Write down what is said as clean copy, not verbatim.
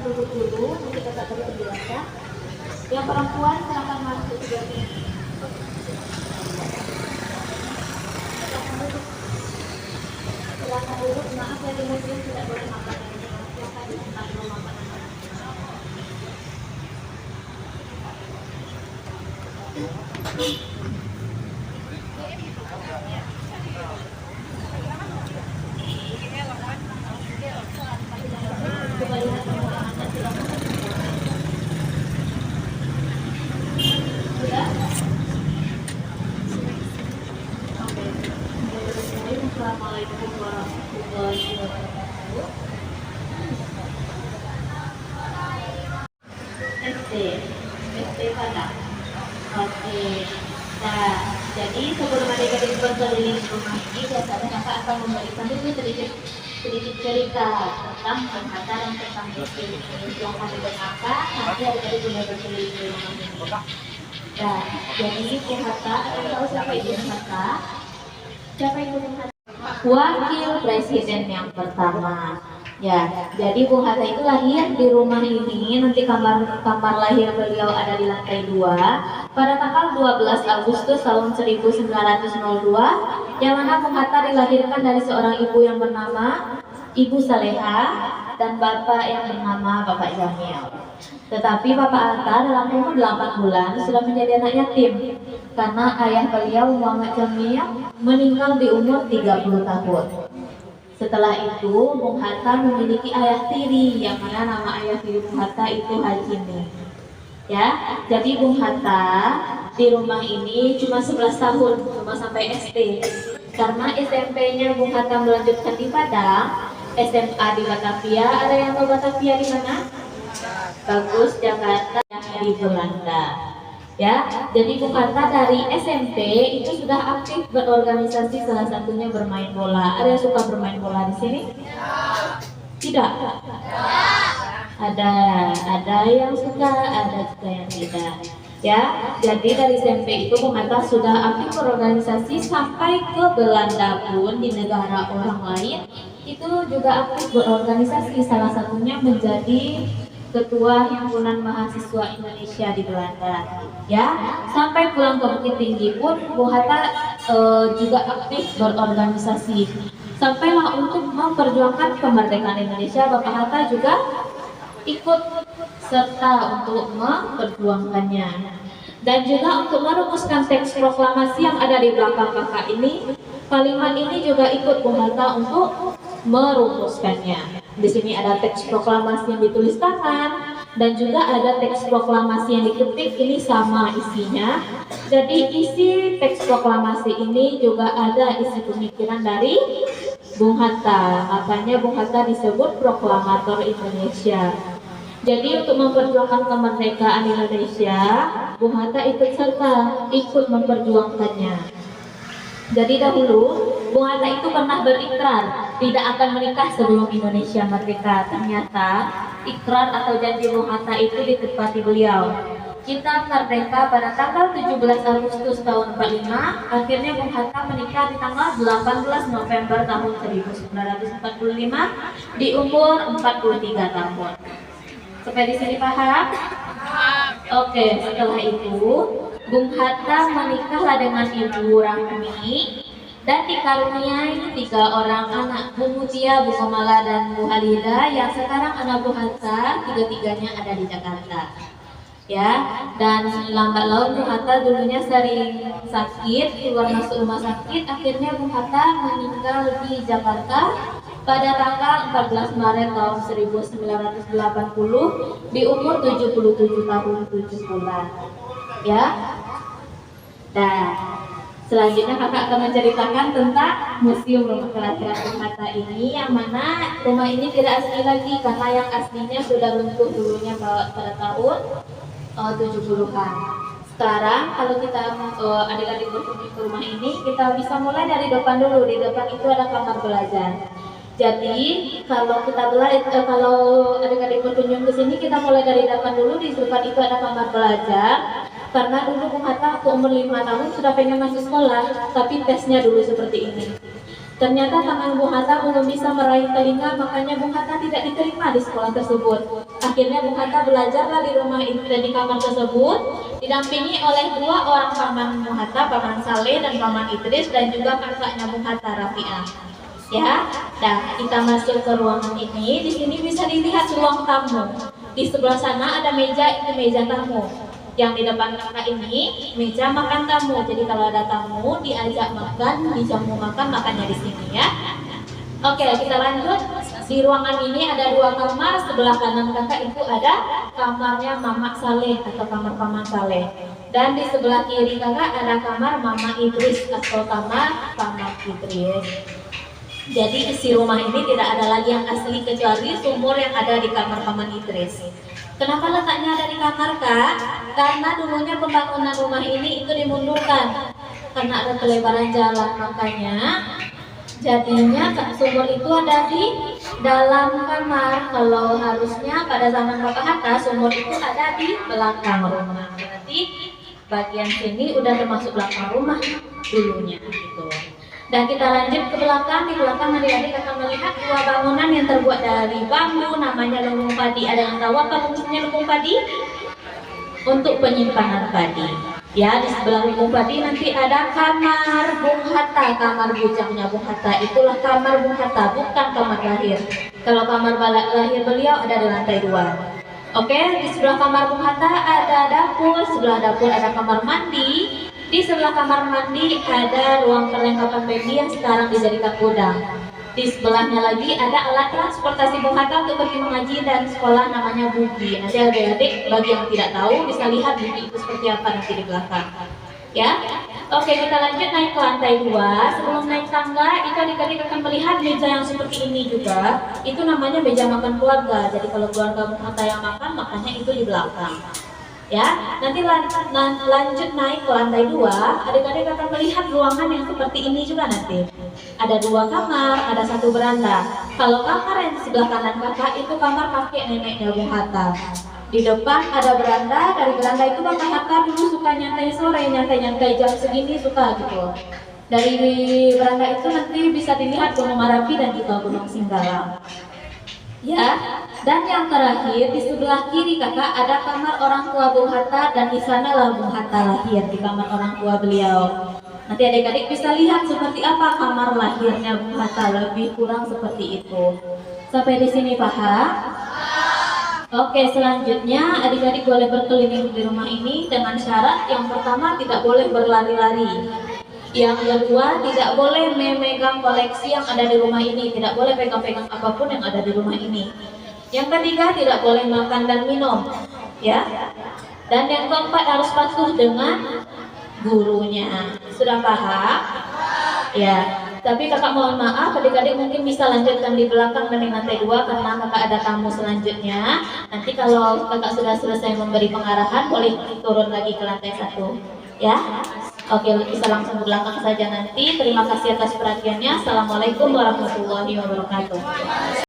duduk dulu, nanti kakak beri penjelasan. Yang perempuan silakan masuk juga nih. Silakan duduk. Maaf ya di muslim tidak boleh makan di sini. Silakan di tempat dulu makanan. Coba lihat teman-teman Anda, silakan. Sudah? Oke. Assalamualaikum warahmatullahi wabarakatuh. SD, SD pada. Oke. Nah, jadi sebelum adik-adik berkeliling rumah ini, biasanya kakak akan memberikan dulu sedikit cerita tentang Bung-Hatta dan tentang SD. Silahkan didengarkan, nanti adik-adik boleh berkeliling di rumah ini. Nah, jadi Bung-Hatta, akan tahu siapa Ibu Bung-Hatta? Siapa Ibu Bung-Hatta? Wakil Presiden yang pertama. Ya, jadi Bung Hatta itu lahir di rumah ini. Nanti kamar lahir beliau ada di lantai 2 pada tanggal 12 Agustus tahun 1902, yang mana Bung Hatta dilahirkan dari seorang ibu yang bernama Ibu Saleha dan bapak yang bernama Bapak Jamil. Tetapi Bapak Hatta dalam umur 8 bulan sudah menjadi anak yatim karena ayah beliau Muhammad Jamil meninggal di umur 30 tahun. Setelah itu, Bung Hatta memiliki ayah tiri, yang mana nama ayah tiri Bung Hatta itu Hajimi. Ya, jadi Bung Hatta di rumah ini cuma 11 tahun, cuma sampai SD. Karena SMP-nya Bung Hatta melanjutkan di Padang, SMA di Batavia. Ada yang tahu Batavia di mana? Bagus, Jakarta, di Belanda. Ya, jadi Bung Hatta dari SMP itu sudah aktif berorganisasi, salah satunya bermain bola. Ada yang suka bermain bola di sini? Tidak. Ada yang suka, ada juga yang tidak. Ya, jadi dari SMP itu Bung Hatta sudah aktif berorganisasi sampai ke Belanda pun, di negara orang lain itu juga aktif berorganisasi, salah satunya menjadi Ketua Himpunan Mahasiswa Indonesia di Belanda. Ya, sampai pulang ke Bukit Tinggi pun Bung Hatta juga aktif berorganisasi. Sampailah untuk memperjuangkan kemerdekaan Indonesia, Bapak Hatta juga ikut serta untuk memperjuangkannya. Dan juga untuk merumuskan teks proklamasi yang ada di belakang kakak ini, kalimat ini juga ikut Bung Hatta untuk merumuskannya. Di sini ada teks proklamasi yang ditulis tangan dan juga ada teks proklamasi yang diketik, ini sama isinya. Jadi isi teks proklamasi ini juga ada isi pemikiran dari Bung Hatta. Makanya Bung Hatta disebut proklamator Indonesia. Jadi untuk memperjuangkan kemerdekaan Indonesia, Bung Hatta ikut serta, ikut memperjuangkannya. Jadi dahulu Bung Hatta itu pernah berikrar tidak akan menikah sebelum Indonesia merdeka. Ternyata ikrar atau janji Bung Hatta itu ditepati beliau. Kita merdeka pada tanggal 17 Agustus tahun 45. Akhirnya Bung Hatta menikah di tanggal 18 November tahun 1945 di umur 43 tahun. Sampai di sini paham? Oke, setelah itu Bung Hatta menikahlah dengan Ibu Rahmi dan dikaruniai 3 orang anak, Bu Mutia, Bu Kamala, dan Bu Halida, yang sekarang anak Bung Hatta tiga-tiganya ada di Jakarta. Ya, dan lambat laun Bung Hatta dulunya sering sakit, keluar masuk rumah sakit. Akhirnya Bung Hatta meninggal di Jakarta pada tanggal 14 Maret tahun 1980 di umur 77 tahun 7 bulan. Ya. Nah, selanjutnya kakak akan menceritakan tentang Museum Rumah Kelahiran Bung Hatta ini, yang mana rumah ini tidak asli lagi karena yang aslinya sudah runtuh dulunya pada tahun 70-an. Sekarang kalau kita adik-adik berkunjung ke rumah ini, kita bisa mulai dari depan dulu. Di depan itu ada kamar belajar. Jadi kalau kalau adik-adik berkunjung ke sini, kita mulai dari depan dulu. Di depan itu ada kamar belajar. Karena dulu Bung Hatta waktu umur 5 tahun sudah pengen masuk sekolah, tapi tesnya dulu seperti ini. Ternyata tangan Bung Hatta belum bisa meraih telinga, makanya Bung Hatta tidak diterima di sekolah tersebut. Akhirnya Bung Hatta belajarlah di rumah itu dan di kamar tersebut, didampingi oleh dua orang paman Bung Hatta, Paman Saleh dan Paman Idris, dan juga kakaknya Bung Hatta, Rafi'ah. Ya, nah kita masuk ke ruangan ini. Di sini bisa dilihat ruang tamu. Di sebelah sana ada meja, itu meja tamu. Yang di depan kakak ini meja makan tamu. Jadi kalau ada tamu diajak makan, dijamu makan, makannya di sini ya. Oke, kita lanjut. Di ruangan ini ada dua kamar. Sebelah kanan kakak itu ada kamarnya Mama Saleh atau kamar Paman Saleh. Dan di sebelah kiri kakak ada kamar Mama Idris atau kamar Paman Idris. Jadi isi rumah ini tidak ada lagi yang asli kecuali sumur yang ada di kamar Paman Idris. Kenapa letaknya ada di kamar kak? Karena dulunya pembangunan rumah ini itu dimundurkan karena ada pelebaran jalan, makanya jadinya sumur itu ada di dalam kamar. Kalau harusnya pada zaman Bapak Hatta sumur itu ada di belakang rumah. Berarti bagian sini udah termasuk belakang rumah dulunya gitu. Dan kita lanjut ke belakang. Di belakang adik-adik akan melihat dua bangunan yang terbuat dari bambu, namanya lumbung padi. Ada yang tahu apa fungsinya lumbung padi? Untuk penyimpanan padi. Ya, di sebelah lumbung padi nanti ada kamar Bung Hatta, kamar bujangnya Bung Hatta. Itulah kamar Bung Hatta, bukan kamar lahir. Kalau kamar lahir beliau ada di lantai 2. Oke, di sebelah kamar Bung Hatta ada dapur, sebelah dapur ada kamar mandi. Di sebelah kamar mandi ada ruang perlengkapan baby yang sekarang dijadikan gudang. Di sebelahnya lagi ada alat transportasi Bung Hatta untuk pergi mengaji dan sekolah, namanya bugi. Nanti adik-adik bagi yang tidak tahu bisa lihat bugi itu seperti apa nanti di belakang. Ya, oke, kita lanjut naik ke lantai 2. Sebelum naik tangga itu adik-adik akan melihat meja yang seperti ini juga. Itu namanya meja makan keluarga. Jadi kalau keluarga Bung Hatta yang makan, makannya itu di belakang. Ya, nanti lanjut naik ke lantai 2, adik-adik akan melihat ruangan yang seperti ini juga nanti. Ada 2 kamar, ada 1 beranda. Kalau kamar yang di sebelah kanan kakak itu kamar kakek neneknya Bung Hatta. Di depan ada beranda. Dari beranda itu Bapak Hatta dulu suka nyantai sore, nyantai jam segini suka gitu. Dari beranda itu nanti bisa dilihat Gunung Merapi dan juga Gunung Singgalang. Ya, dan yang terakhir di sebelah kiri kakak ada kamar orang tua Bung Hatta, dan di sanalah Bung Hatta lahir, di kamar orang tua beliau. Nanti adik-adik bisa lihat seperti apa kamar lahirnya Bung Hatta, lebih kurang seperti itu. Sampai di sini paham? Oke, selanjutnya adik-adik boleh berkeliling di rumah ini dengan syarat yang pertama tidak boleh berlari-lari. Yang kedua, tidak boleh memegang koleksi yang ada di rumah ini, tidak boleh pegang-pegang apapun yang ada di rumah ini. Yang ketiga, tidak boleh makan dan minum, ya. Dan yang keempat, harus patuh dengan gurunya. Sudah paham? Ya. Tapi kakak mohon maaf, adik-adik mungkin bisa lanjutkan di belakang dan di lantai 2 karena kakak ada tamu selanjutnya. Nanti kalau kakak sudah selesai memberi pengarahan, boleh turun lagi ke lantai 1, ya. Oke, bisa langsung ke belakang saja nanti. Terima kasih atas perhatiannya. Assalamualaikum warahmatullahi wabarakatuh.